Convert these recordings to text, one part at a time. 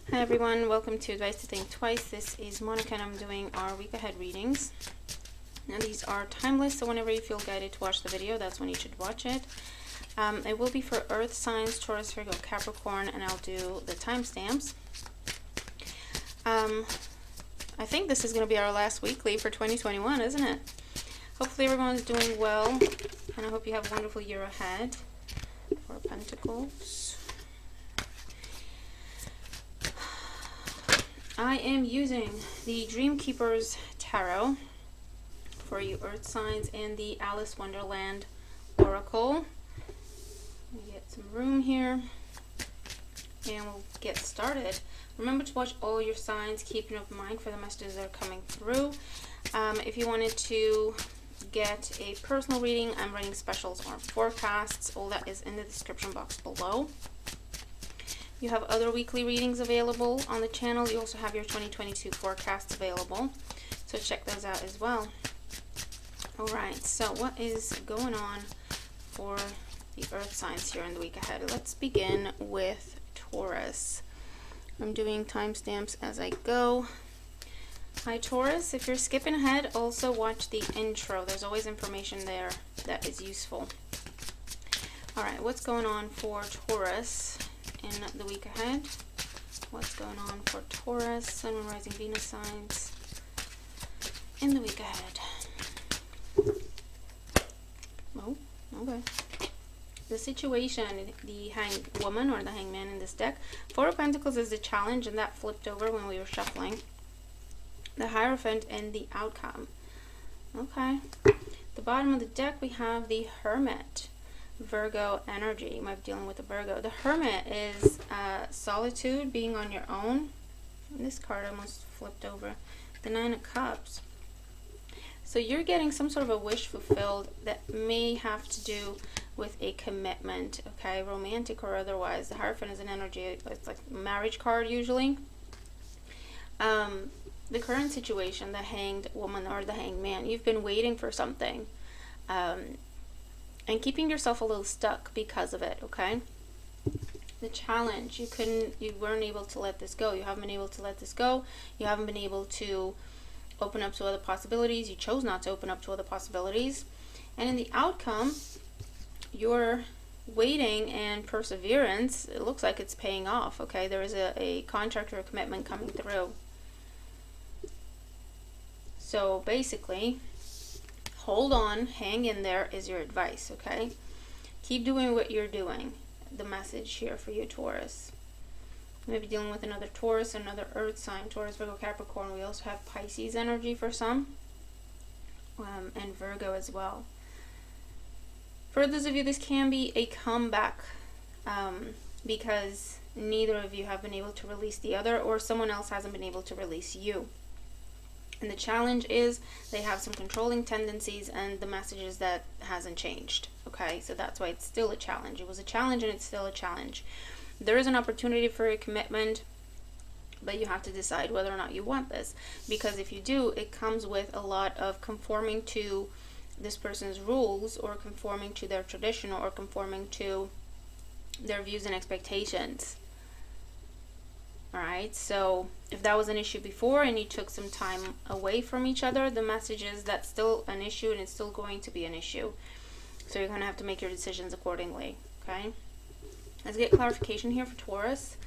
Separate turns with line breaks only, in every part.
Hi everyone, welcome to Advice to Think Twice. This is Monica and I'm doing our week ahead readings. Now these are timeless, so whenever you feel guided to watch the video, that's when you should watch it. It will be for Earth signs, Taurus, Virgo, Capricorn, and I'll do the timestamps. I think this is going to be our last weekly for 2021, isn't it? Hopefully everyone's doing well, and I hope you have a wonderful year ahead. Four of Pentacles. I am using the Dream Keepers Tarot for you Earth signs and the Alice Wonderland Oracle. Let me get some room here and we'll get started. Remember to watch all your signs, keep an open mind for the messages that are coming through. If you wanted to get a personal reading, I'm running specials on forecasts. All that is in the description box below. You have other weekly readings available on the channel. You also have your 2022 forecasts available, so check those out as well. Alright, so what is going on for the Earth signs here in the week ahead? Let's begin with Taurus. I'm doing timestamps as I go. Hi Taurus, if you're skipping ahead, also watch the intro. There's always information there that is useful. Alright, what's going on for Taurus in the week ahead? What's going on for Taurus, Sun, Moon, Rising, Venus signs in the week ahead? Oh, okay. The situation, the hanged woman or the hanged man in this deck. Four of Pentacles is the challenge, and that flipped over when we were shuffling. The Hierophant and the outcome. Okay. The bottom of the deck we have the Hermit. Virgo energy. You might be dealing with a Virgo. The Hermit is solitude, being on your own. And this card almost flipped over. The Nine of Cups. So you're getting some sort of a wish fulfilled that may have to do with a commitment, okay, romantic or otherwise. The Hierophant is an energy, it's like a marriage card usually. The current situation, the hanged woman or the hanged man, you've been waiting for something. And keeping yourself a little stuck because of it, okay? The challenge, you weren't able to let this go. You haven't been able to let this go. You haven't been able to open up to other possibilities. You chose not to open up to other possibilities. And in the outcome, your waiting and perseverance, it looks like it's paying off, okay? There is a contract or a commitment coming through. So basically, hold on, hang in there is your advice, okay? Keep doing what you're doing. The message here for you, Taurus. You may be dealing with another Taurus, another Earth sign, Taurus, Virgo, Capricorn. We also have Pisces energy for some, and Virgo as well. For those of you, this can be a comeback because neither of you have been able to release the other, or someone else hasn't been able to release you. And the challenge is they have some controlling tendencies, and the message is that hasn't changed. Okay, so that's why it's still a challenge. It was a challenge and it's still a challenge. There is an opportunity for a commitment, but you have to decide whether or not you want this. Because if you do, it comes with a lot of conforming to this person's rules, or conforming to their tradition, or conforming to their views and expectations. Alright, so if that was an issue before and you took some time away from each other, the message is that's still an issue and it's still going to be an issue. So you're going to have to make your decisions accordingly, okay? Let's get clarification here for Taurus.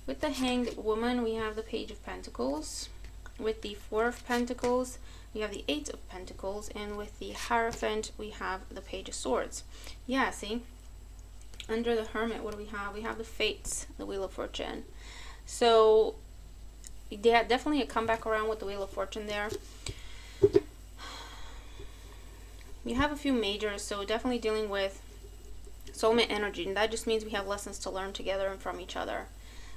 With the Hanged Woman, we have the Page of Pentacles. With the Four of Pentacles, we have the Eight of Pentacles. And with the Hierophant, we have the Page of Swords. Yeah, see? Under the Hermit, what do we have? We have the Fates, the Wheel of Fortune. So, yeah, definitely a comeback around with the Wheel of Fortune there. You have a few majors, so definitely dealing with soulmate energy. And that just means we have lessons to learn together and from each other.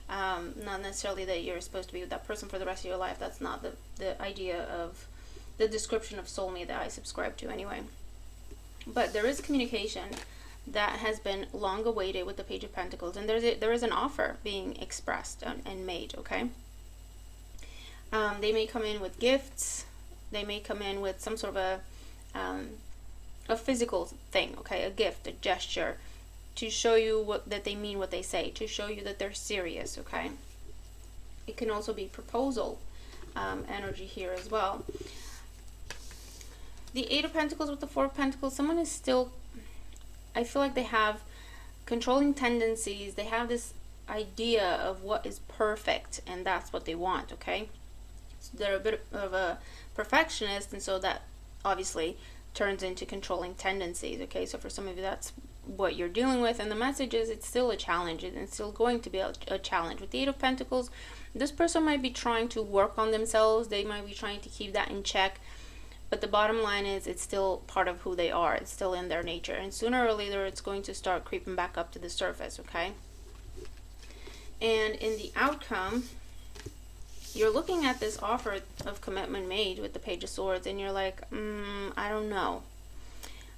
Not necessarily that you're supposed to be with that person for the rest of your life. That's not the idea of the description of soulmate that I subscribe to anyway. But there is communication that has been long awaited with the Page of Pentacles, and there is an offer being expressed and made, okay? They may come in with gifts. They may come in with some sort of a physical thing, okay? A gift, a gesture, to show you that they mean what they say, to show you that they're serious, okay? it can also be proposal energy here as well. The Eight of Pentacles with the Four of Pentacles, someone is still, I feel like they have controlling tendencies. They have this idea of what is perfect, and that's what they want, okay? So they're a bit of a perfectionist, and so that obviously turns into controlling tendencies, okay? So for some of you, that's what you're dealing with, and the message is it's still a challenge, and it's still going to be a challenge. With the Eight of Pentacles, this person might be trying to work on themselves. They might be trying to keep that in check, but the bottom line is it's still part of who they are. It's still in their nature, and sooner or later it's going to start creeping back up to the surface, okay? And in the outcome, you're looking at this offer of commitment made with the Page of Swords, and you're like, I don't know.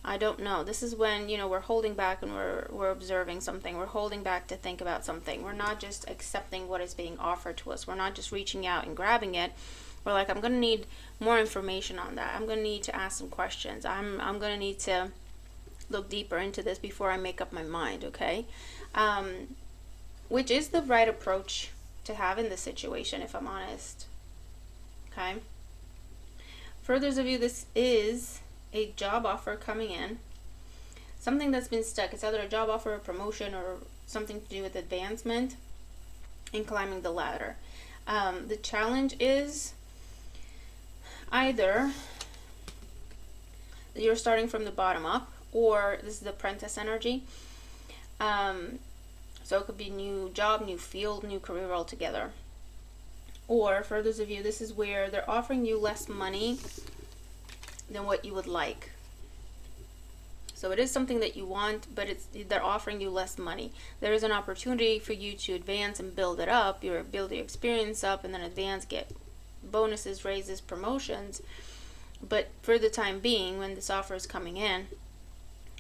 I don't know. This is when, you know, we're holding back and we're observing something. We're holding back to think about something. We're not just accepting what is being offered to us. We're not just reaching out and grabbing it. We're like, I'm going to need more information on that. I'm going to need to ask some questions. I'm going to need to look deeper into this before I make up my mind, okay? Which is the right approach to have in this situation, if I'm honest, okay? For those of you, this is a job offer coming in, something that's been stuck. It's either a job offer, a promotion, or something to do with advancement and climbing the ladder. The challenge is either you're starting from the bottom up, or this is the apprentice energy. So it could be new job, new field, new career altogether. Or for those of you, this is where they're offering you less money than what you would like. So it is something that you want, but they're offering you less money. There is an opportunity for you to advance and build it up, build your experience up, and then advance, get bonuses, raises, promotions. But for the time being, when this offer is coming in,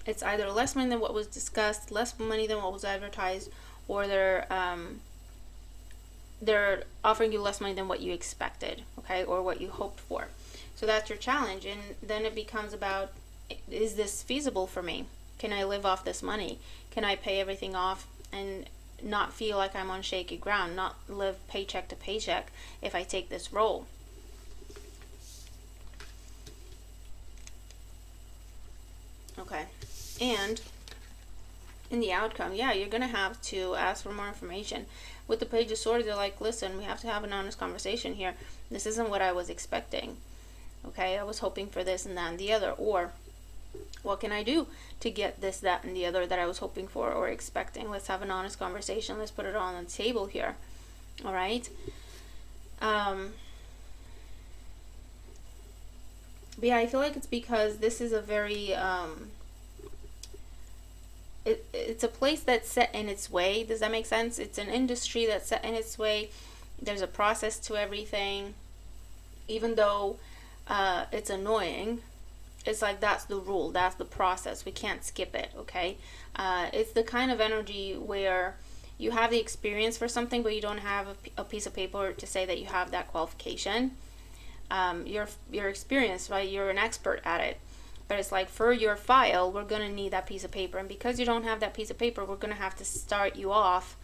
it's either less money than what was discussed, less money than what was advertised, or they're offering you less money than what you expected, okay, or what you hoped for. So that's your challenge, and then it becomes about, is this feasible for me? Can I live off this money? Can I pay everything off and not feel like I'm on shaky ground, not live paycheck to paycheck if I take this role? Okay. And in the outcome, yeah, you're going to have to ask for more information. With the Page of Swords, they're like, listen, we have to have an honest conversation here. This isn't what I was expecting. Okay, I was hoping for this and that and the other. Or, what can I do to get this, that, and the other that I was hoping for or expecting? Let's have an honest conversation. Let's put it all on the table here. All right? But yeah, I feel like it's because this is a very... It's a place that's set in its way. Does that make sense? It's an industry that's set in its way. There's a process to everything. Even though it's annoying, it's like that's the rule. That's the process. We can't skip it, okay? It's the kind of energy where you have the experience for something, but you don't have a piece of paper to say that you have that qualification. You're experienced, right? You're an expert at it. But it's like, for your file, we're going to need that piece of paper. And because you don't have that piece of paper, we're going to have to start you off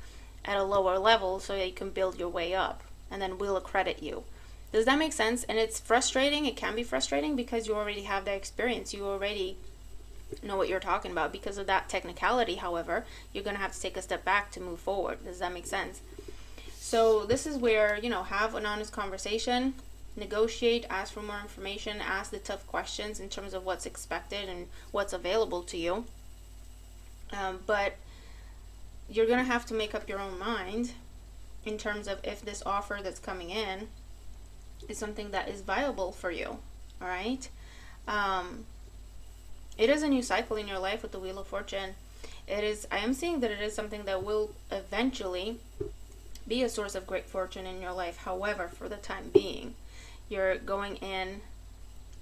at a lower level so that you can build your way up. And then we'll accredit you. Does that make sense? And it's frustrating. It can be frustrating because you already have that experience. You already know what you're talking about. Because of that technicality, however, you're going to have to take a step back to move forward. Does that make sense? So this is where, you know, have an honest conversation. Negotiate, ask for more information, ask the tough questions in terms of what's expected and what's available to you. But you're going to have to make up your own mind in terms of if this offer that's coming in is something that is viable for you. All right? It is a new cycle in your life with the Wheel of Fortune. I am seeing that it is something that will eventually be a source of great fortune in your life. However, for the time being, you're going in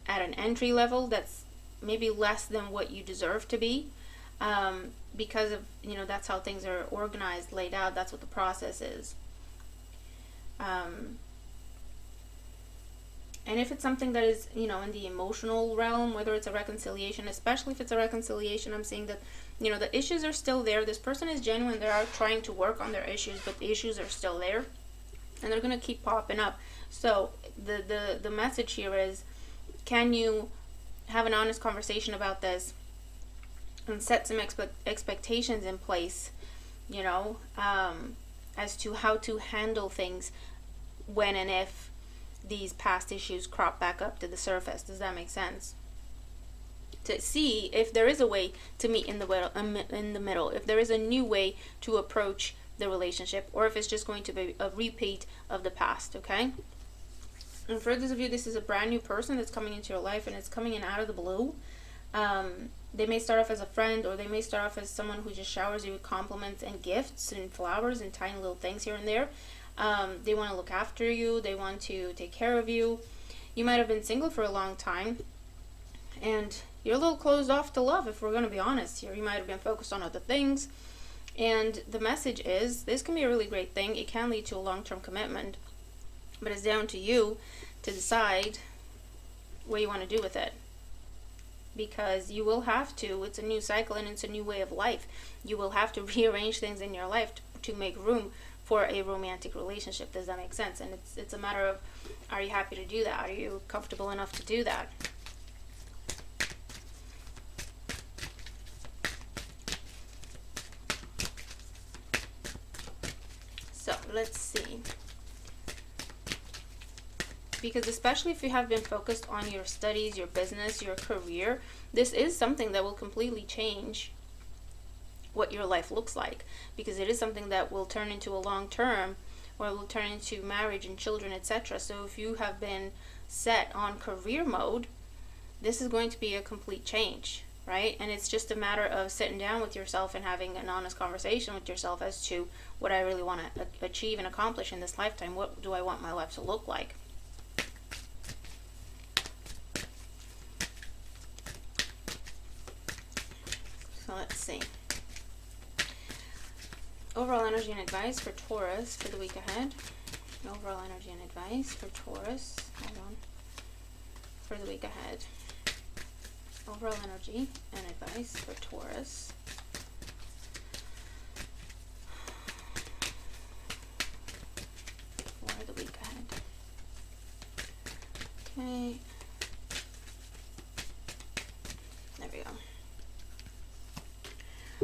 at an entry level that's maybe less than what you deserve to be, because of, you know, that's how things are organized, laid out. That's what the process is. And if it's something that is, you know, in the emotional realm, whether it's a reconciliation, especially if it's a reconciliation, I'm seeing that, you know, the issues are still there. This person is genuine. They are trying to work on their issues, but the issues are still there. and they're going to keep popping up. So the message here is, can you have an honest conversation about this and set some expectations in place, you know, as to how to handle things when and if these past issues crop back up to the surface. Does that make sense? To see if there is a way to meet in the middle, if there is a new way to approach the relationship, or if it's just going to be a repeat of the past. Okay, and for those of you, this is a brand new person that's coming into your life, and it's coming in out of the blue. They may start off as a friend, or they may start off as someone who just showers you with compliments and gifts and flowers and tiny little things here and there. They want to look after you, they want to take care of you. You might have been single for a long time, and you're a little closed off to love, if we're going to be honest here. You might have been focused on other things. And the message is, this can be a really great thing. It can lead to a long-term commitment. But it's down to you to decide what you want to do with it. Because you will have to. It's a new cycle and it's a new way of life. You will have to rearrange things in your life to make room for a romantic relationship. Does that make sense? And it's a matter of, are you happy to do that? Are you comfortable enough to do that? So let's see, because especially if you have been focused on your studies, your business, your career, this is something that will completely change what your life looks like, because it is something that will turn into a long term, or will turn into marriage and children, etc. So if you have been set on career mode, this is going to be a complete change. Right? And it's just a matter of sitting down with yourself and having an honest conversation with yourself as to what I really want to achieve and accomplish in this lifetime. What do I want my life to look like? So let's see. Overall energy and advice for Taurus for the week ahead. Overall energy and advice for Taurus. Hold on. For the week ahead. Overall energy and advice for Taurus. For the week ahead. Okay. There we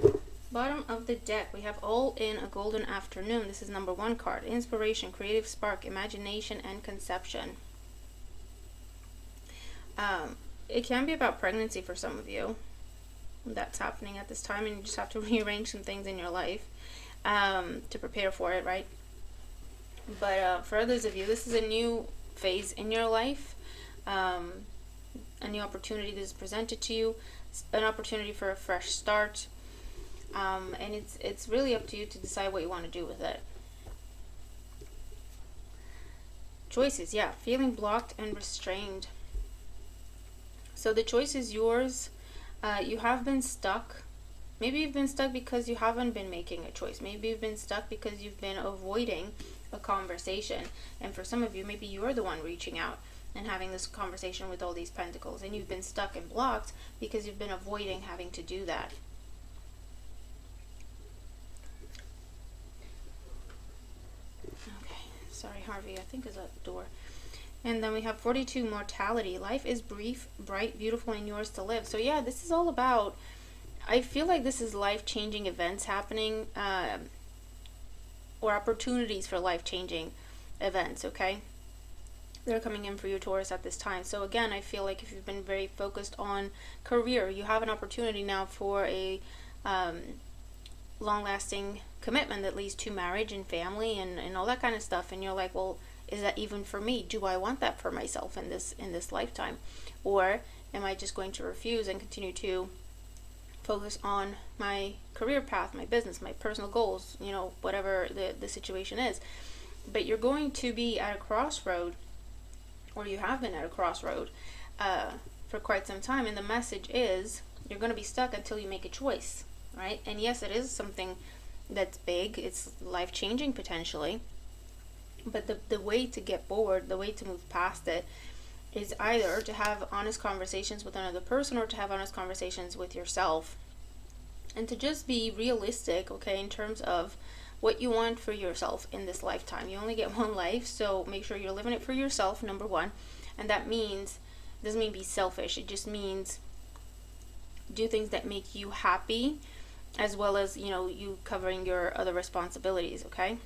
go. Bottom of the deck, we have All in a Golden Afternoon. This is number 1 card. Inspiration, creative spark, imagination, and conception. It can be about pregnancy for some of you. That's happening at this time, and you just have to rearrange some things in your life to prepare for it, right? But for others of you, this is a new phase in your life, a new opportunity that is presented to you, an opportunity for a fresh start, and it's really up to you to decide what you want to do with it. Choices, yeah, feeling blocked and restrained. So the choice is yours. You have been stuck. Maybe you've been stuck because you haven't been making a choice. Maybe you've been stuck because you've been avoiding a conversation. And for some of you, maybe you're the one reaching out and having this conversation with all these pentacles. And you've been stuck and blocked because you've been avoiding having to do that. Okay, sorry Harvey, I think is at the door. And then we have 42, mortality. Life is brief, bright, beautiful, and yours to live. So yeah, this is all about, I feel like this is life-changing events happening, or opportunities for life-changing events, okay? They're coming in for you, Taurus, at this time. So again, I feel like if you've been very focused on career, you have an opportunity now for a long-lasting commitment that leads to marriage and family and all that kind of stuff. And you're like, well, is that even for me? Do I want that for myself in this lifetime? Or am I just going to refuse and continue to focus on my career path, my business, my personal goals, you know, whatever the situation is? But you're going to be at a crossroad, or you have been at a crossroad for quite some time, and the message is you're going to be stuck until you make a choice, right? And yes, it is something that's big, it's life-changing potentially, but the way to get forward, the way to move past it, is either to have honest conversations with another person or to have honest conversations with yourself, and to just be realistic, okay, in terms of what you want for yourself in this lifetime. You only get one life, so make sure you're living it for yourself, number one. And that means, doesn't mean be selfish, it just means do things that make you happy, as well as, you know, you covering your other responsibilities, okay?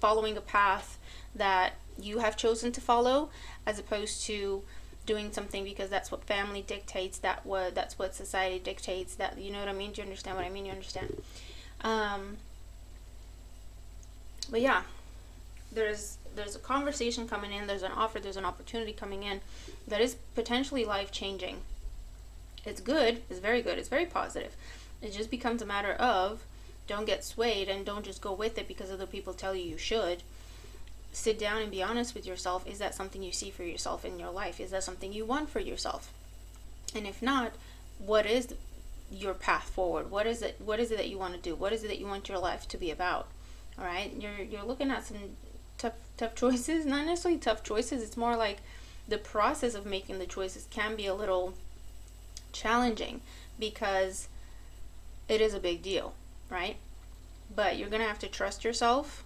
Following a path that you have chosen to follow, as opposed to doing something because that's what family dictates, that's what society dictates, that, you know what I mean? Do you understand what I mean? You understand? But yeah, there's a conversation coming in, there's an offer, there's an opportunity coming in that is potentially life-changing. It's good, it's very good, it's very positive. It just becomes a matter of, don't get swayed and don't just go with it because other people tell you should. Sit down and be honest with yourself. Is that something you see for yourself in your life? Is that something you want for yourself? And if not, what is your path forward? What is it that you want to do? What is it that you want your life to be about? All right, you're looking at some tough choices. Not necessarily tough choices, it's more like the process of making the choices can be a little challenging because it is a big deal, right? But you're gonna have to trust yourself.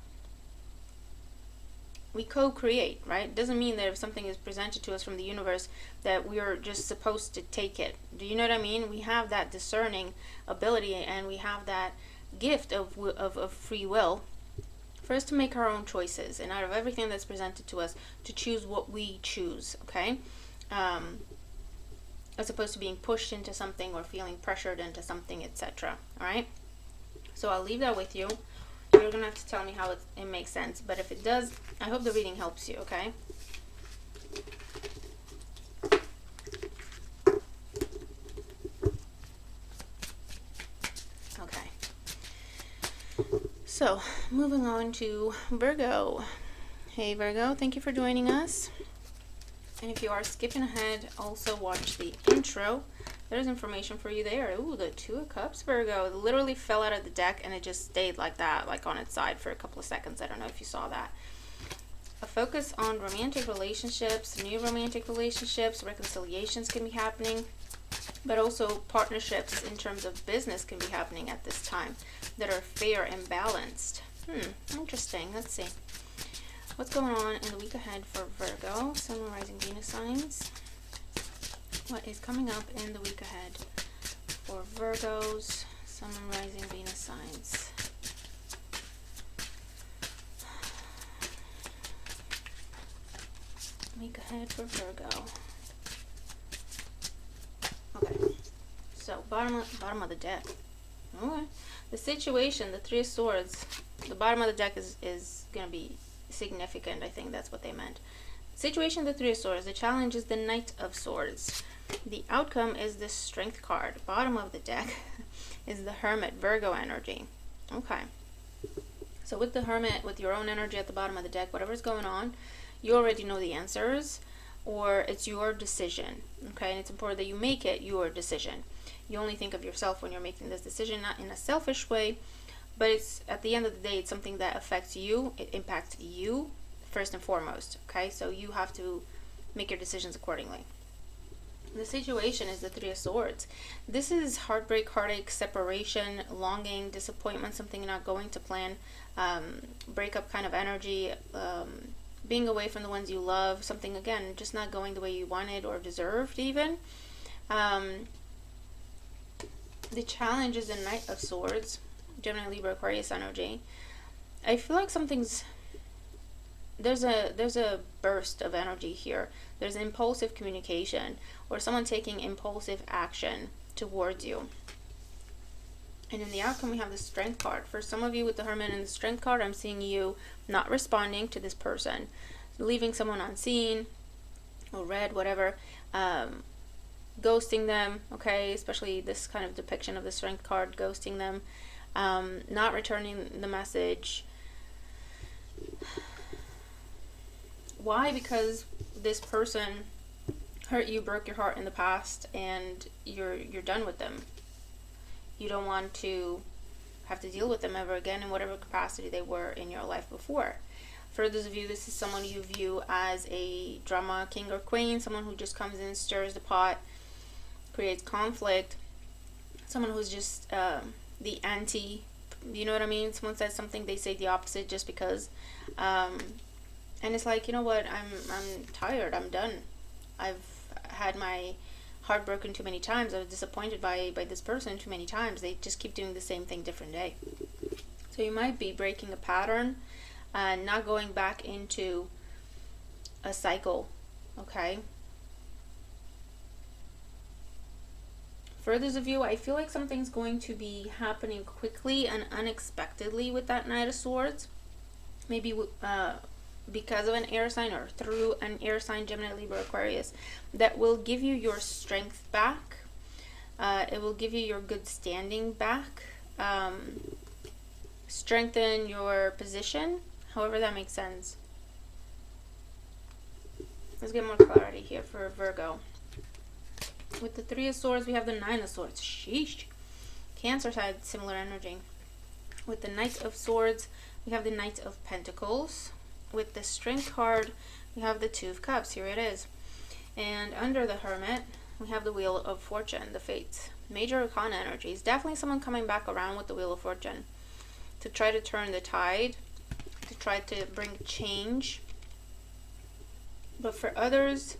We co-create, right? It doesn't mean that if something is presented to us from the universe that we are just supposed to take it. Do you know what I mean? We have that discerning ability, and we have that gift of free will for us to make our own choices, and out of everything that's presented to us, to choose what we choose, okay? As opposed to being pushed into something or feeling pressured into something, etc. All right? So I'll leave that with you. You're going to have to tell me how it makes sense. But if it does, I hope the reading helps you, okay? Okay. So, moving on to Virgo. Hey Virgo, thank you for joining us. And if you are skipping ahead, also watch the intro. There's information for you there. Ooh, the Two of Cups, Virgo. It literally fell out of the deck and it just stayed like that, like on its side for a couple of seconds. I don't know if you saw that. A focus on romantic relationships, new romantic relationships, reconciliations can be happening, but also partnerships in terms of business can be happening at this time that are fair and balanced. Interesting. Let's see. What's going on in the week ahead for Virgo, Sun, Moon, Rising, Venus signs? What is coming up in the week ahead for Virgos, Sun, Moon, Rising, Venus signs? Week ahead for Virgo. Okay, so bottom of the deck. Okay, the situation, the Three of Swords. The bottom of the deck is going to be significant. I think that's what they meant. Situation, the Three of Swords. The challenge is the Knight of Swords. The outcome is the Strength card. Bottom of the deck is the Hermit, Virgo energy. Okay. So with the Hermit, with your own energy at the bottom of the deck, whatever's going on, you already know the answers, or it's your decision. Okay, and it's important that you make it your decision. You only think of yourself when you're making this decision, not in a selfish way, but it's, at the end of the day, it's something that affects you. It impacts you first and foremost. Okay, so you have to make your decisions accordingly. The situation is the Three of Swords. This is heartbreak, heartache, separation, longing, disappointment, something not going to plan, breakup kind of energy, being away from the ones you love, something, again, just not going the way you wanted or deserved even. The challenge is the Knight of Swords, Gemini, Libra, Aquarius energy. I feel like there's a burst of energy here. There's impulsive communication, or someone taking impulsive action towards you. And in the outcome, we have the Strength card. For some of you with the Hermit and the Strength card, I'm seeing you not responding to this person, leaving someone unseen or read, whatever, ghosting them, okay, especially this kind of depiction of the Strength card, ghosting them, not returning the message. Why? Because this person hurt you, broke your heart in the past, and you're done with them. You don't want to have to deal with them ever again in whatever capacity they were in your life before. For those of you, this is someone you view as a drama king or queen, someone who just comes in, stirs the pot, creates conflict, someone who's just the You know what I mean? Someone says something, they say the opposite just because. And it's like, you know what? I'm tired. I'm done. I've had my heart broken too many times. I was disappointed by this person too many times. They just keep doing the same thing different day. So you might be breaking a pattern and not going back into a cycle, okay? For others of you, I feel like something's going to be happening quickly and unexpectedly with that Knight of Swords. Maybe because of an air sign or through an air sign, Gemini, Libra, Aquarius, that will give you your strength back. It will give you your good standing back. Strengthen your position, however that makes sense. Let's get more clarity here for Virgo. With the Three of Swords, we have the Nine of Swords. Sheesh. Cancer side, similar energy. With the Knight of Swords, we have the Knight of Pentacles. With the Strength card, we have the Two of Cups. Here it is. And under the Hermit, we have the Wheel of Fortune, the Fates. Major Arcana energies. Definitely someone coming back around with the Wheel of Fortune to try to turn the tide, to try to bring change. But for others,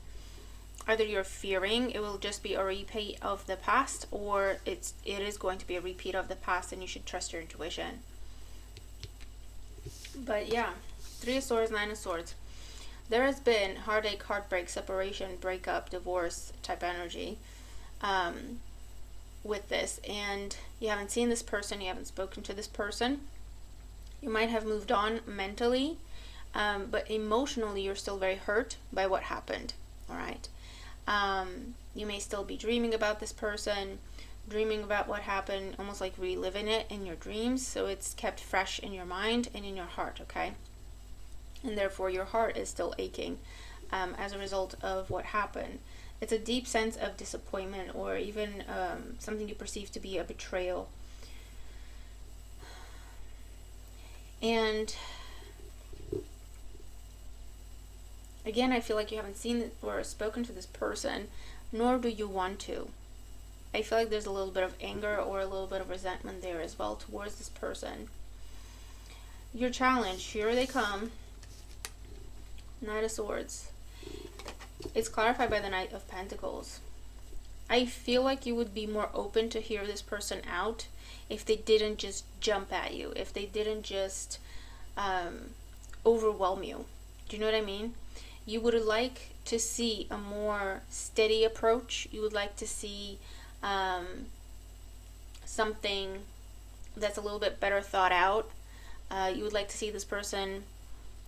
either you're fearing it will just be a repeat of the past, or it is going to be a repeat of the past, and you should trust your intuition. But yeah, Three of Swords, Nine of Swords. There has been heartache, heartbreak, separation, breakup, divorce type energy with this, and you haven't seen this person, you haven't spoken to this person. You might have moved on mentally, but emotionally you're still very hurt by what happened. All right. You may still be dreaming about this person, dreaming about what happened, almost like reliving it in your dreams, so it's kept fresh in your mind and in your heart, okay? And therefore your heart is still aching as a result of what happened. It's a deep sense of disappointment, or even something you perceive to be a betrayal. And again, I feel like you haven't seen or spoken to this person, nor do you want to. I feel like there's a little bit of anger or a little bit of resentment there as well towards this person. Your challenge, here they come. Knight of Swords. It's clarified by the Knight of Pentacles. I feel like you would be more open to hear this person out if they didn't just jump at you, if they didn't just overwhelm you. Do you know what I mean? You would like to see a more steady approach. You would like to see something that's a little bit better thought out. You would like to see this person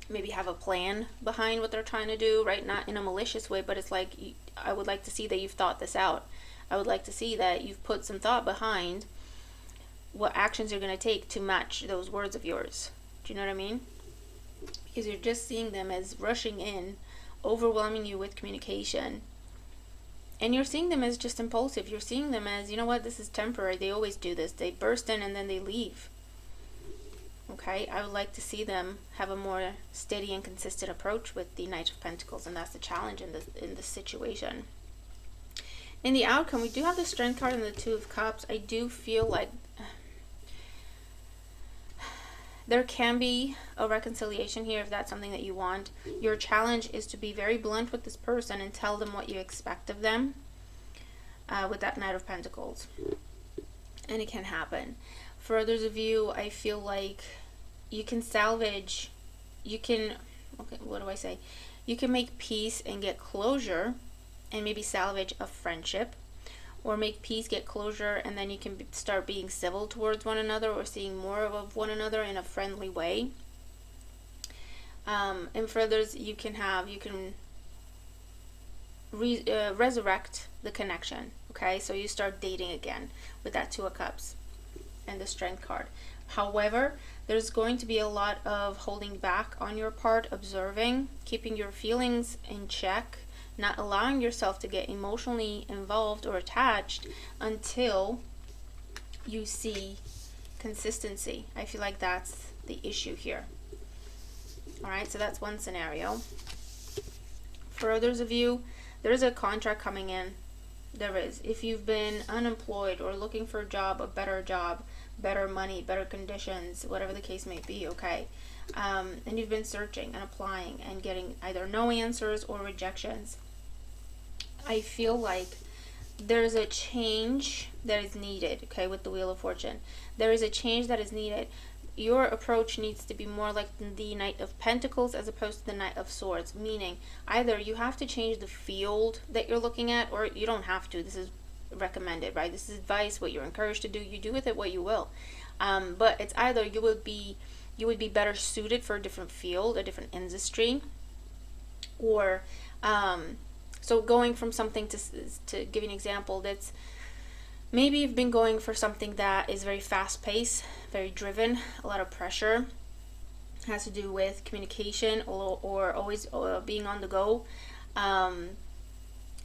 maybe have a plan behind what they're trying to do, right? Not in a malicious way, but it's like, I would like to see that you've thought this out. I would like to see that you've put some thought behind what actions you're going to take to match those words of yours. Do you know what I mean? Because you're just seeing them as rushing in, overwhelming you with communication. And you're seeing them as just impulsive. You're seeing them as, you know what, this is temporary. They always do this. They burst in and then they leave. Okay, I would like to see them have a more steady and consistent approach with the Knight of Pentacles, and that's the challenge in this situation. In the outcome, we do have the Strength card and the Two of Cups. I do feel like there can be a reconciliation here if that's something that you want. Your challenge is to be very blunt with this person and tell them what you expect of them with that Knight of Pentacles. And it can happen. For others of you, I feel like you can salvage, you can make peace and get closure and maybe salvage a friendship, or make peace, get closure, and then you can start being civil towards one another, or seeing more of one another in a friendly way. And for others, you can resurrect the connection. Okay, so you start dating again with that Two of Cups and the Strength card. However, there's going to be a lot of holding back on your part, observing, keeping your feelings in check, not allowing yourself to get emotionally involved or attached until you see consistency. I feel like that's the issue here. Alright, so that's one scenario. For others of you, there is a contract coming in. There is. If you've been unemployed or looking for a job, a better job, better money, better conditions, whatever the case may be, okay? And you've been searching and applying and getting either no answers or rejections. I feel like there's a change that is needed, okay, with the Wheel of Fortune. There is a change that is needed. Your approach needs to be more like the Knight of Pentacles as opposed to the Knight of Swords, meaning either you have to change the field that you're looking at, or you don't have to. This is recommended, right? This is advice, what you're encouraged to do. You do with it what you will. But it's either you would be better suited for a different field, a different industry, or so going from something to give you an example, that's maybe you've been going for something that is very fast-paced, very driven, a lot of pressure, has to do with communication or always being on the go,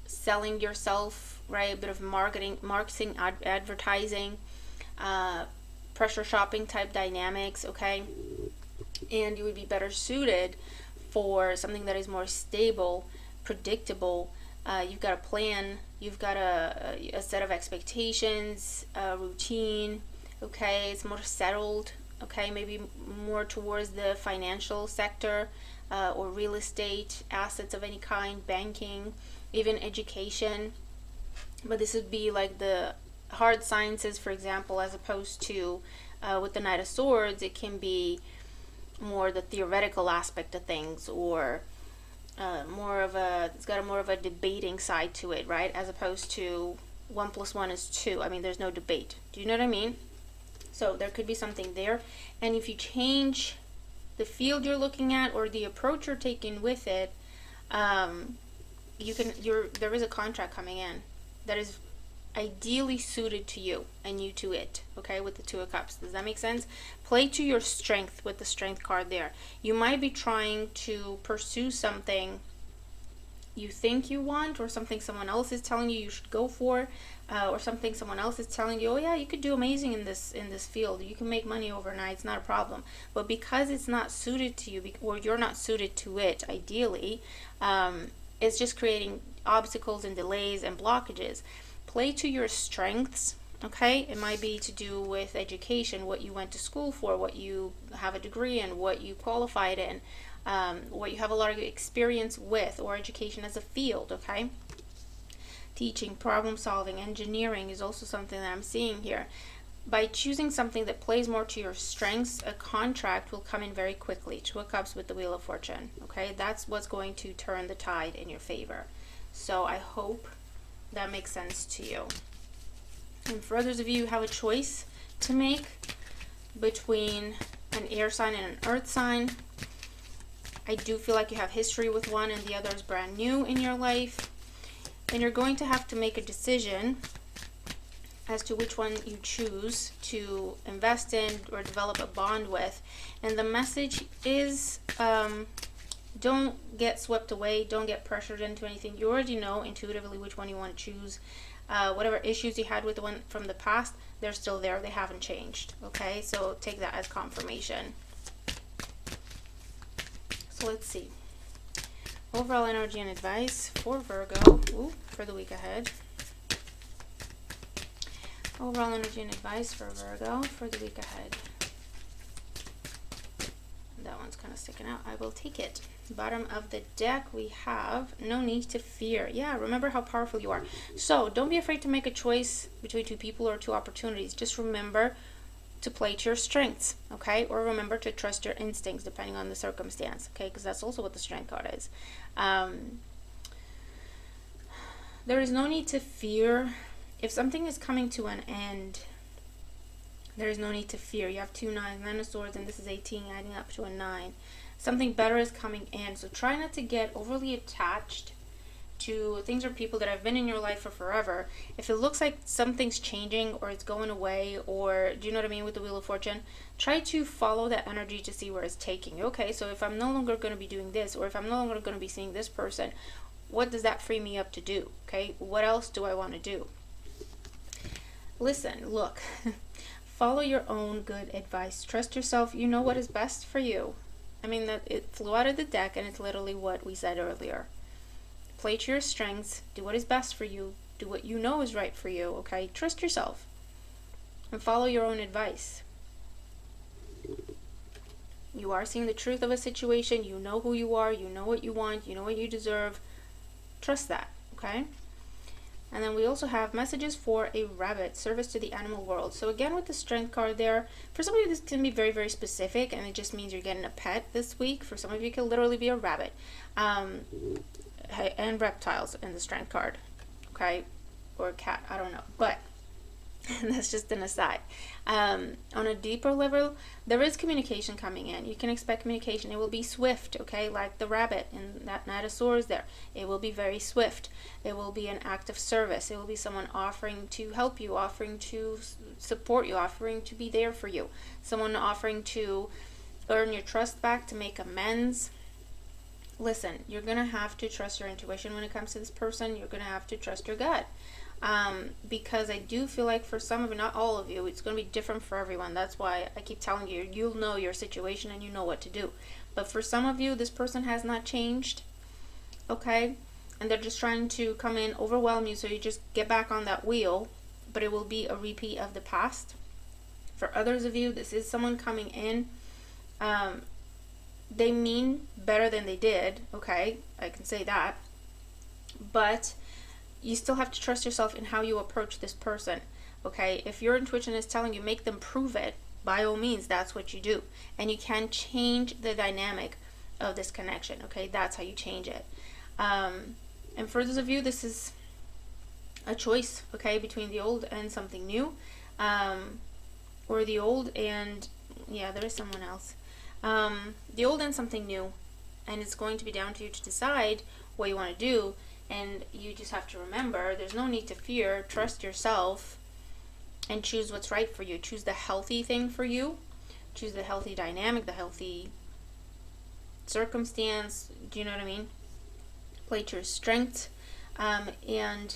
selling yourself, right? A bit of marketing, advertising, pressure shopping type dynamics, okay? And you would be better suited for something that is more stable, predictable. You've got a plan, you've got a set of expectations, a routine, okay? It's more settled, okay? Maybe more towards the financial sector, or real estate, assets of any kind, banking, even education. But this would be like the hard sciences, for example, as opposed to with the Knight of Swords, it can be more the theoretical aspect of things, or it's got more of a debating side to it, right? As opposed to 1 + 1 is 2. I mean, there's no debate. Do you know what I mean? So there could be something there. And if you change the field you're looking at or the approach you're taking with it, there is a contract coming in that is ideally suited to you and you to it, okay, with the Two of Cups. Does that make sense? Play to your strength with the Strength card there. You might be trying to pursue something you think you want, or something someone else is telling you should go for, or something someone else is telling you, oh yeah, you could do amazing in this field, you can make money overnight, it's not a problem. But because it's not suited to you, or you're not suited to it ideally, it's just creating obstacles and delays and blockages. Play to your strengths, okay? It might be to do with education, what you went to school for, what you have a degree in, what you qualified in, what you have a lot of experience with, or education as a field, okay? Teaching, problem solving, engineering is also something that I'm seeing here. By choosing something that plays more to your strengths, a contract will come in very quickly. Two of Cups with the Wheel of Fortune, okay? That's what's going to turn the tide in your favor. So I hope that makes sense to you. And for others of you who have a choice to make between an air sign and an earth sign, I do feel like you have history with one and the other is brand new in your life, and you're going to have to make a decision as to which one you choose to invest in or develop a bond with. And the message is, don't get swept away, don't get pressured into anything. You already know intuitively which one you want to choose. Whatever issues you had with the one from the past, they're still there, they haven't changed, okay? So take that as confirmation. So let's see. Overall energy and advice for Virgo, for the week ahead. Overall energy and advice for Virgo for the week ahead. That one's kind of sticking out. I will take it. Bottom of the deck, we have no need to fear. Yeah, remember how powerful you are. So don't be afraid to make a choice between two people or two opportunities. Just remember to play to your strengths, okay? Or remember to trust your instincts depending on the circumstance, okay? Because that's also what the Strength card is. There is no need to fear. If something is coming to an end, there is no need to fear. You have 2 9s, 9 of Swords, and this is 18, adding up to a 9. Something better is coming in. So try not to get overly attached to things or people that have been in your life for forever. If it looks like something's changing or it's going away, or do you know what I mean with the Wheel of Fortune, try to follow that energy to see where it's taking you. Okay, so if I'm no longer going to be doing this, or if I'm no longer going to be seeing this person, what does that free me up to do? Okay, what else do I want to do? Listen, look, follow your own good advice. Trust yourself. You know what is best for you. I mean, that it flew out of the deck, and it's literally what we said earlier. Play to your strengths. Do what is best for you. Do what you know is right for you, okay? Trust yourself. and follow your own advice. You are seeing the truth of a situation. You know who you are. You know what you want. You know what you deserve. Trust that, okay? And then we also have messages for a rabbit, service to the animal world. So again, with the strength card there, for some of you this can be very, very specific, and it just means you're getting a pet this week. For some of you, it could literally be a rabbit, and reptiles in the strength card, okay? Or a cat, I don't know. But that's just an aside. On a deeper level, there is communication coming in. You can expect communication. It will be swift, okay? Like the rabbit and that Knight of Swords there. It will be very swift. It will be an act of service. It will be someone offering to help you, offering to support you, offering to be there for you. Someone offering to earn your trust back, to make amends. Listen, you're going to have to trust your intuition when it comes to this person. You're going to have to trust your gut. Because I do feel like for some of you, not all of you, it's going to be different for everyone. That's why I keep telling you, you'll know your situation and you know what to do. But for some of you, this person has not changed, okay? And they're just trying to come in, overwhelm you, so you just get back on that wheel, but it will be a repeat of the past. For others of you, this is someone coming in. They mean better than they did, okay? I can say that. But you still have to trust yourself in how you approach this person, okay? If your intuition is telling you make them prove it, by all means, that's what you do. And you can change the dynamic of this connection, okay? That's how you change it. And for those of you, this is a choice, okay, between the old and something new, or the old and, yeah, there is someone else. The old and something new, and it's going to be down to you to decide what you want to do. And you just have to remember, there's no need to fear. Trust yourself and choose what's right for you. Choose the healthy thing for you. Choose the healthy dynamic, the healthy circumstance. Do you know what I mean? Play to your strengths. And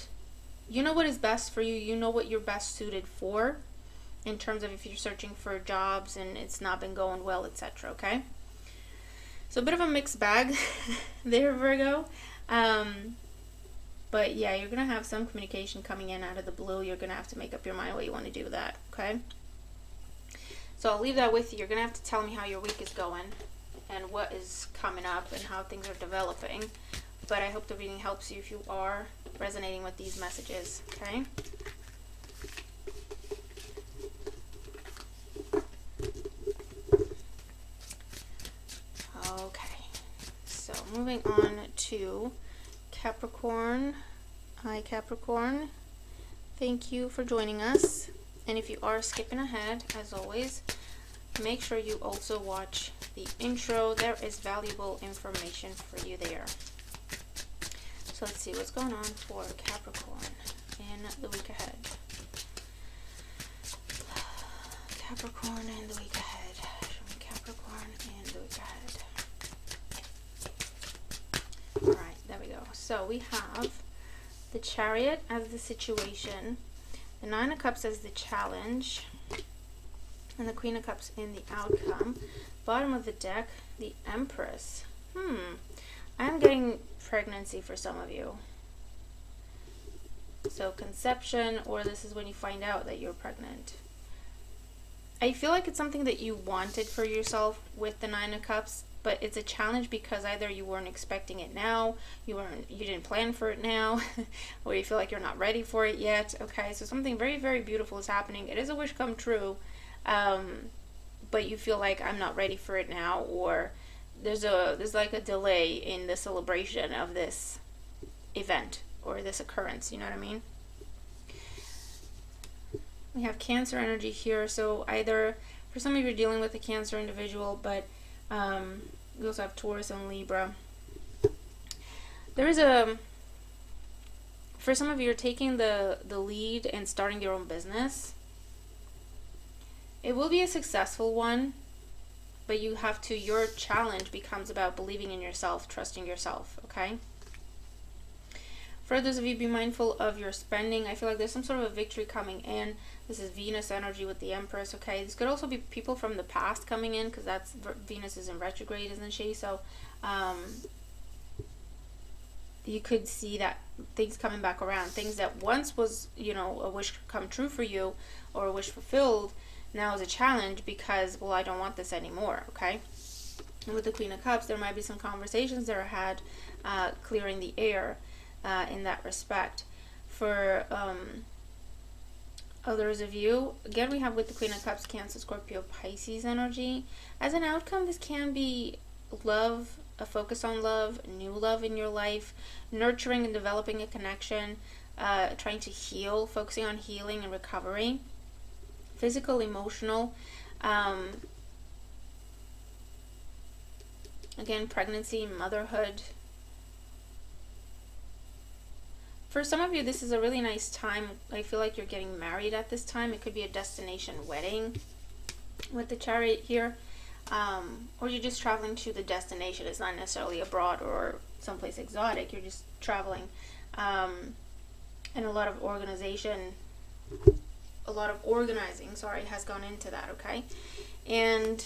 you know what is best for you. You know what you're best suited for in terms of if you're searching for jobs and it's not been going well, etc. Okay? So a bit of a mixed bag there, Virgo. But yeah, you're going to have some communication coming in out of the blue. You're going to have to make up your mind what you want to do with that, okay? So I'll leave that with you. You're going to have to tell me how your week is going and what is coming up and how things are developing. But I hope the reading helps you if you are resonating with these messages, okay? Okay, so moving on to Capricorn. Hi Capricorn, thank you for joining us. And if you are skipping ahead, as always, make sure you also watch the intro. There is valuable information for you there. So let's see what's going on for Capricorn in the week ahead. Capricorn in the week ahead. Show me Capricorn in the week ahead. Alright, there we go. So we have the Chariot as the situation, the Nine of Cups as the challenge, and the Queen of Cups in the outcome. Bottom of the deck, the Empress. I'm getting pregnancy for some of you. So conception, or this is when you find out that you're pregnant. I feel like it's something that you wanted for yourself with the Nine of Cups, but it's a challenge because either you weren't expecting it now, you didn't plan for it now, or you feel like you're not ready for it yet. Okay, so something very, very beautiful is happening. It is a wish come true, but you feel like I'm not ready for it now, or there's like a delay in the celebration of this event or this occurrence. You know what I mean? We have Cancer energy here, so either for some of you are dealing with a Cancer individual, but we also have Taurus and Libra. There is for some of you are taking the lead and starting your own business. It will be a successful one, but you have to, your challenge becomes about believing in yourself, trusting yourself, okay? For those of you, be mindful of your spending. I feel like there's some sort of a victory coming in. This is Venus energy with the Empress, okay? This could also be people from the past coming in, because that's Venus is in retrograde, isn't she? So, you could see that things coming back around. Things that once was, you know, a wish come true for you or a wish fulfilled, now is a challenge because, well, I don't want this anymore, okay? And with the Queen of Cups, there might be some conversations that are had, clearing the air in that respect. For others of you, again, we have with the Queen of Cups, Cancer, Scorpio, Pisces energy. As an outcome, this can be love, a focus on love, new love in your life, nurturing and developing a connection, trying to heal, focusing on healing and recovery, physical, emotional, again, pregnancy, motherhood. For some of you, this is a really nice time. I feel like you're getting married at this time. It could be a destination wedding with the Chariot here. Or you're just traveling to the destination. It's not necessarily abroad or someplace exotic. You're just traveling. And a lot of organizing, has gone into that, okay? And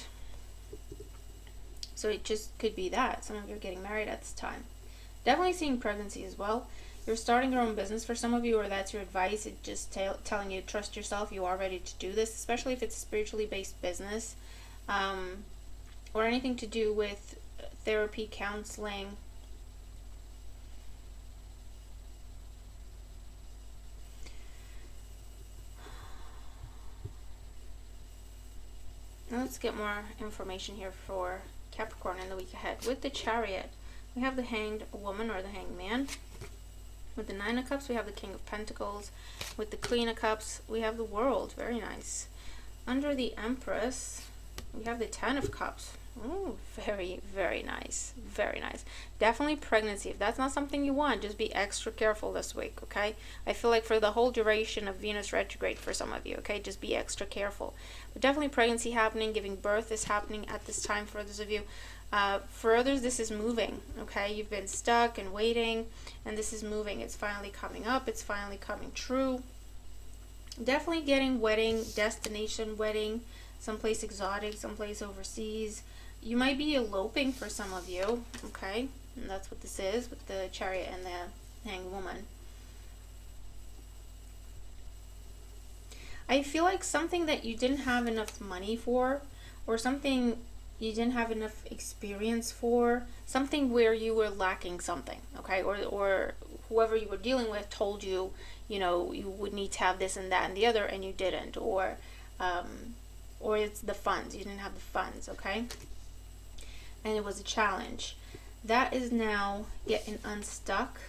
so it just could be that. Some of you are getting married at this time. Definitely seeing pregnancy as well. You're starting your own business for some of you, or that's your advice. It's just telling you, trust yourself. You are ready to do this, especially if it's a spiritually based business, or anything to do with therapy, counseling. Now let's get more information here for Capricorn in the week ahead. With the Chariot, we have the Hanged Woman or the Hanged Man. With the Nine of Cups, we have the King of Pentacles. With the Queen of Cups, we have the World. Very nice. Under the Empress, we have the Ten of Cups. Ooh, very, very nice. Very nice. Definitely pregnancy. If that's not something you want, just be extra careful this week, okay? I feel like for the whole duration of Venus retrograde for some of you, okay? Just be extra careful. But definitely pregnancy happening, giving birth is happening at this time for those of you. For others, this is moving, okay? You've been stuck and waiting, and this is moving. It's finally coming up. It's finally coming true. Definitely getting wedding, destination wedding, someplace exotic, someplace overseas. You might be eloping for some of you, okay? And that's what this is with the Chariot and the Hanged Woman. I feel like something that you didn't have enough money for, or something you didn't have enough experience for, something where you were lacking something, okay? Or whoever you were dealing with told you, you know, you would need to have this and that and the other, and you didn't. Or it's the funds. You didn't have the funds, okay? And it was a challenge. That is now getting unstuck.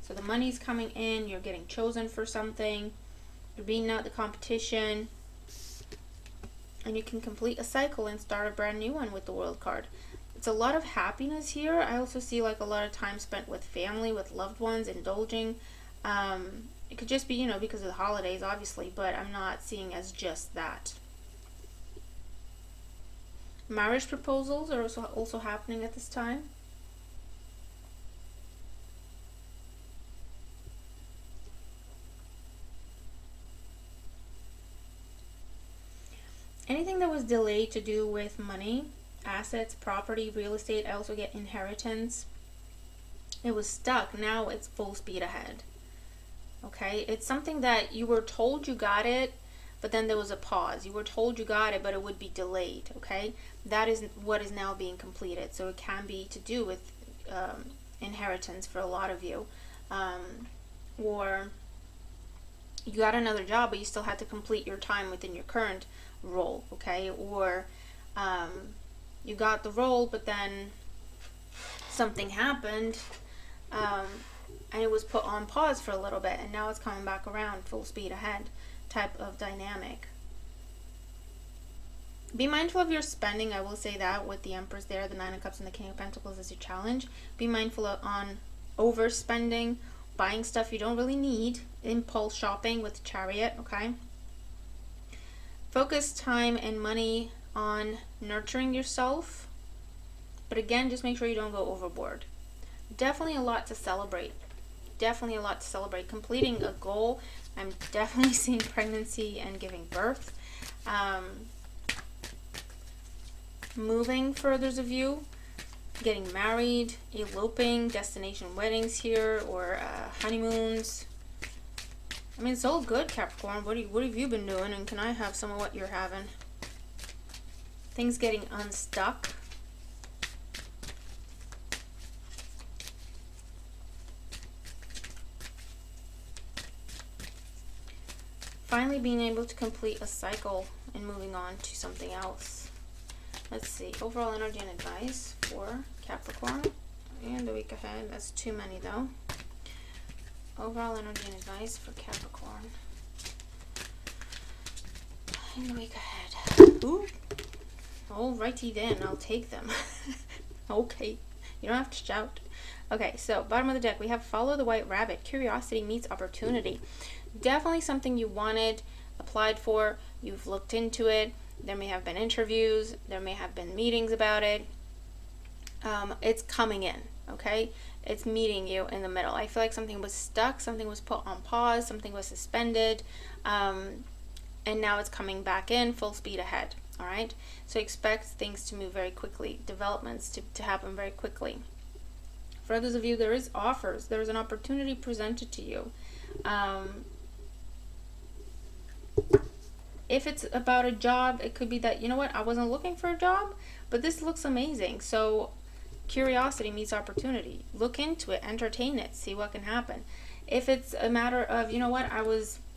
So the money's coming in. You're getting chosen for something. You're beating out the competition. And you can complete a cycle and start a brand new one with the World card. It's a lot of happiness here. I also see like a lot of time spent with family, with loved ones, indulging. It could just be, you know, because of the holidays, obviously, but I'm not seeing as just that. Marriage proposals are also happening at this time. Anything that was delayed to do with money, assets, property, real estate. I also get inheritance. It was stuck. Now it's full speed ahead. Okay? It's something that you were told you got it, but then there was a pause. You were told you got it, but it would be delayed. Okay? That is what is now being completed. So it can be to do with inheritance for a lot of you. Or you got another job, but you still had to complete your time within your current role, okay? Or you got the role, but then something happened, and it was put on pause for a little bit, and now it's coming back around, full speed ahead type of dynamic. Be mindful of your spending. I will say that with the Empress there, the Nine of Cups and the King of Pentacles is a challenge. Be mindful on overspending, buying stuff you don't really need, impulse shopping with the Chariot, okay? Focus time and money on nurturing yourself, but again, just make sure you don't go overboard. Definitely a lot to celebrate. Definitely a lot to celebrate. Completing a goal. I'm definitely seeing pregnancy and giving birth. Moving for others of you. getting married, eloping, destination weddings here, or honeymoons. I mean, it's all good, Capricorn. What have you been doing, and can I have some of what you're having? Things getting unstuck. Finally being able to complete a cycle and moving on to something else. Let's see, overall energy and advice for Capricorn and the week ahead. That's too many though. Overall energy and advice for Capricorn in the week ahead. Ooh. Alrighty then, I'll take them. Okay, you don't have to shout. Okay, so bottom of the deck, we have follow the white rabbit. Curiosity meets opportunity. Definitely something you wanted, applied for, you've looked into it. There may have been interviews, there may have been meetings about it. It's coming in, okay? It's meeting you in the middle. I feel like something was stuck, something was put on pause, something was suspended, and now it's coming back in full speed ahead, all right? So expect things to move very quickly, developments to happen very quickly. For others of you, there is offers. There is an opportunity presented to you. If it's about a job, it could be that, you know what, I wasn't looking for a job, but this looks amazing. So curiosity meets opportunity. Look into it, entertain it, see what can happen. If it's a matter of, you know what,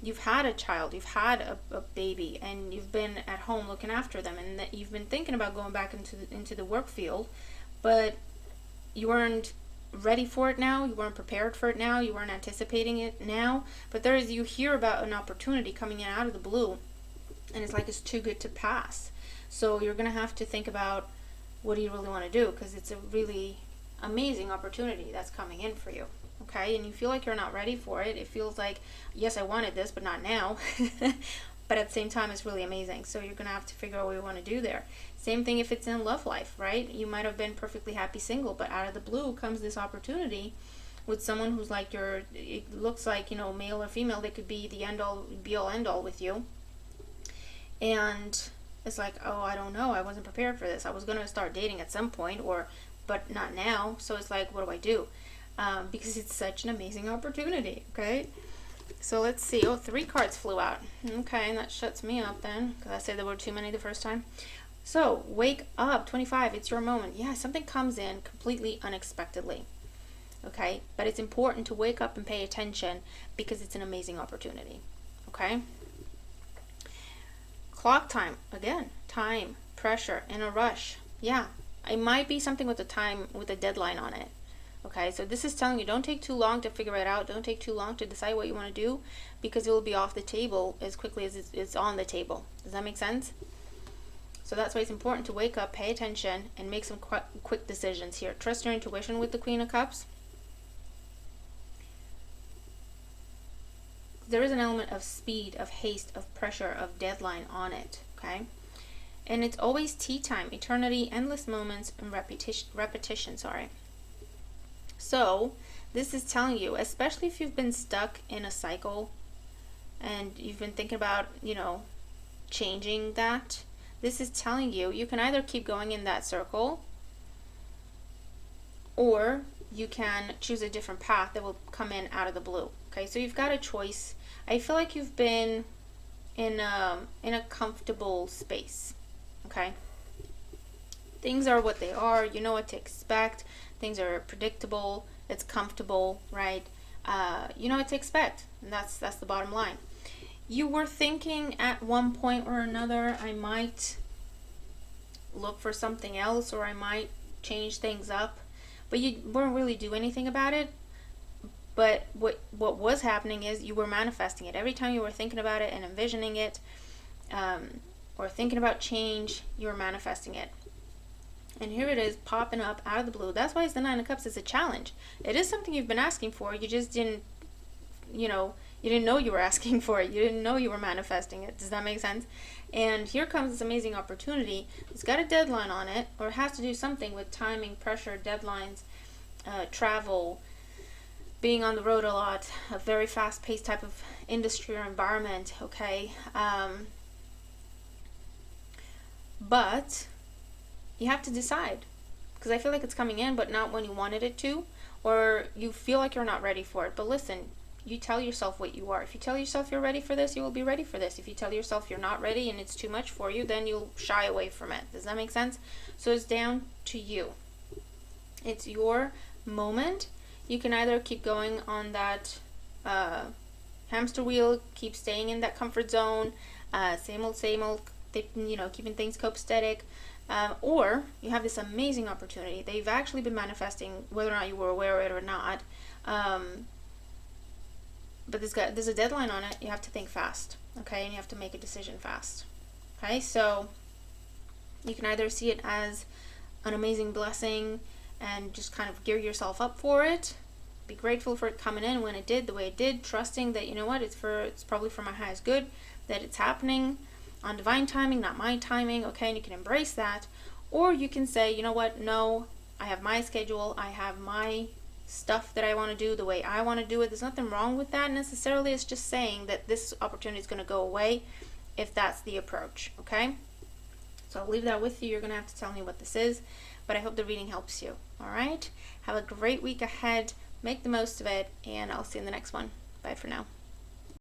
you've had a child, you've had a baby, and you've been at home looking after them, and that you've been thinking about going back into the work field, but you weren't ready for it now, you weren't prepared for it now, you weren't anticipating it now, but you hear about an opportunity coming in out of the blue, and it's like it's too good to pass. So you're going to have to think about, what do you really want to do? Because it's a really amazing opportunity that's coming in for you, okay? And you feel like you're not ready for it. It feels like, yes, I wanted this, but not now. But at the same time, it's really amazing. So you're going to have to figure out what you want to do there. Same thing if it's in love life, right? You might have been perfectly happy single, but out of the blue comes this opportunity with someone who's like it looks like, you know, male or female. They could be the end-all, be-all, end-all with you. And it's like, oh, I don't know, I wasn't prepared for this. I was going to start dating at some point, but not now. So it's like, what do? Because it's such an amazing opportunity, okay? So let's see. Oh, 3 cards flew out. Okay, and that shuts me up then, because I said there were too many the first time. So, wake up, 25, it's your moment. Yeah, something comes in completely unexpectedly, okay? But it's important to wake up and pay attention because it's an amazing opportunity, okay? Clock time, again, time, pressure, and a rush. Yeah, it might be something with a deadline on it. Okay, so this is telling you, don't take too long to figure it out. Don't take too long to decide what you want to do, because it will be off the table as quickly as it's on the table. Does that make sense? So that's why it's important to wake up, pay attention, and make some quick decisions here. Trust your intuition with the Queen of Cups. There is an element of speed, of haste, of pressure, of deadline on it, okay? And it's always tea time, eternity, endless moments, and repetition, sorry. So this is telling you, especially if you've been stuck in a cycle and you've been thinking about, you know, changing that, this is telling you, you can either keep going in that circle, or you can choose a different path that will come in out of the blue. Okay, so you've got a choice. I feel like you've been in a comfortable space. Okay, things are what they are. You know what to expect. Things are predictable. It's comfortable, right? You know what to expect, and that's the bottom line. You were thinking at one point or another, I might look for something else, or I might change things up, but you weren't really doing anything about it. But what was happening is you were manifesting it. Every time you were thinking about it and envisioning it, or thinking about change, you were manifesting it. And here it is popping up out of the blue. That's why it's the 9 of Cups. It's a challenge. It is something you've been asking for. You just didn't, you didn't know you were asking for it. You didn't know you were manifesting it. Does that make sense? And here comes this amazing opportunity. It's got a deadline on it, or it has to do something with timing, pressure, deadlines, travel, being on the road a lot, a very fast-paced type of industry or environment, okay? But you have to decide, because I feel like it's coming in, but not when you wanted it to, or you feel like you're not ready for it. But listen, you tell yourself what you are. If you tell yourself you're ready for this, you will be ready for this. If you tell yourself you're not ready and it's too much for you, then you'll shy away from it. Does that make sense? So it's down to you. It's your moment. You can either keep going on that hamster wheel, keep staying in that comfort zone, same old, keeping things copacetic, or you have this amazing opportunity that you've actually been manifesting, whether or not you were aware of it or not. But there's a deadline on it. You have to think fast, okay? And you have to make a decision fast, okay? So you can either see it as an amazing blessing and just kind of gear yourself up for it. Be grateful for it coming in when it did, the way it did, trusting that, you know what, it's probably for my highest good, that it's happening on divine timing, not my timing, okay? And you can embrace that. Or you can say, you know what, no, I have my schedule, I have my stuff that I want to do the way I want to do it. There's nothing wrong with that necessarily. It's just saying that this opportunity is going to go away if that's the approach, okay? So I'll leave that with you. You're going to have to tell me what this is, but I hope the reading helps you, all right? Have a great week ahead. Make the most of it, and I'll see you in the next one. Bye for now.